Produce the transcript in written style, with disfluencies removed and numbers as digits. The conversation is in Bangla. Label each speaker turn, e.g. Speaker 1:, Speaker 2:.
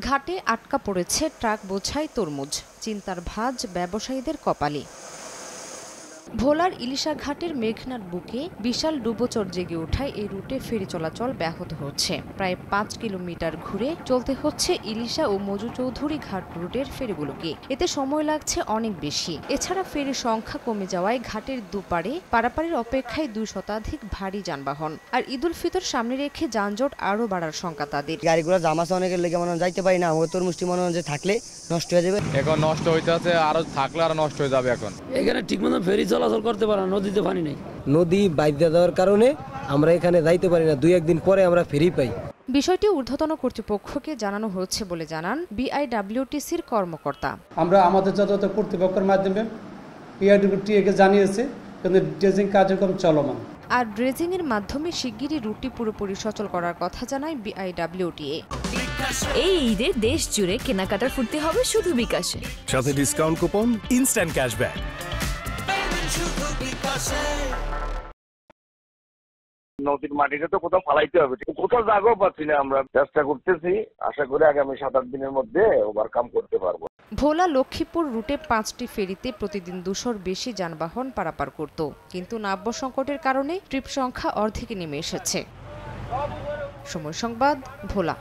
Speaker 1: ঘাটে আটকা পড়েছে ট্রাক বোঝাই তরমুজ, চিন্তার ভাঁজ ব্যবসায়ীদের কপালে। ভোলার ইলিশা ঘাটের মেঘনার বুকে বিশাল ডুবোচর জেগে ওঠায় এই রুটে ফেরি চলাচল ব্যাহত হচ্ছে। প্রায় ৫ কিলোমিটার ঘুরে চলতে হচ্ছে ইলিশা ও মজু চৌধুরী ঘাট রুটের ফেরিগুলোকে। এতে সময় লাগছে অনেক বেশি। এছাড়া ফেরির সংখ্যা কমে যাওয়ায় ঘাটের দুপারে পারাপারের অপেক্ষায় ২ শতাধিক ভারী যানবাহন। আর ঈদুল ফিতর সামনে রেখে যানজট আরও বাড়ার শঙ্কা তাদের।
Speaker 2: গাড়িগুলো জাম আছে অনেকের লেগে মনে যাইতে পারি না, তরমুজটি মনে হয় যে থাকলে নষ্ট হয়ে যাবে।
Speaker 3: এখন নষ্ট হইতে আছে, আরো থাকলে আরো নষ্ট হয়ে যাবে। এখন
Speaker 4: এখানে ঠিকমতো ফেরি চলাচল করতে পারে না, নদীতে পানি নেই।
Speaker 2: নদী বাইধ্যা দেওয়ার কারণে আমরা এখানে যাইতে পারি না, ২-১ দিন পরে আমরা ফেরি পাই।
Speaker 1: বিষয়টি ঊর্ধ্বতন কর্তৃপক্ষকে জানানো হচ্ছে বলে জানান বিআইডব্লিউটিসির কর্মকর্তা।
Speaker 5: আমরা আমাদের যথাযথ কর্তৃপক্ষের মাধ্যমে বিআইডব্লিউটিএকে জানিয়েছি, কিন্তু ড্রেজিং কার্যক্রম চলমান।
Speaker 1: আর ড্রেজিং এর মাধ্যমে শিগগিরই রুটটি পুরোপুরি সচল করার কথা জানায় বিআইডব্লিউটিএ।
Speaker 6: এই ঈদে দেশ জুড়ে কেনাকাটার ফুর্তি হবে শুধু বিকাশে,
Speaker 7: সাথে ডিসকাউন্ট কুপন, ইনস্ট্যান্ট ক্যাশব্যাক।
Speaker 8: নদীর মাটিটা তো কোথাও ফালাইতে হবে, কোথাও জায়গাও পাচ্ছি না। আমরা চেষ্টা করতেছি, আশা করি আগামী ৭-৮ দিনের মধ্যে ওভারকাম করতে পারবো।
Speaker 1: ভোলা লক্ষ্মীপুর রুটে ৫টি ফেরিতে প্রতিদিন ২০০-র বেশি যানবাহন পারাপার করত, কিন্তু নাব্য সংকটের কারণে ট্রিপ সংখ্যা অর্ধেকে নেমে এসেছে। সময় সংবাদ, ভোলা।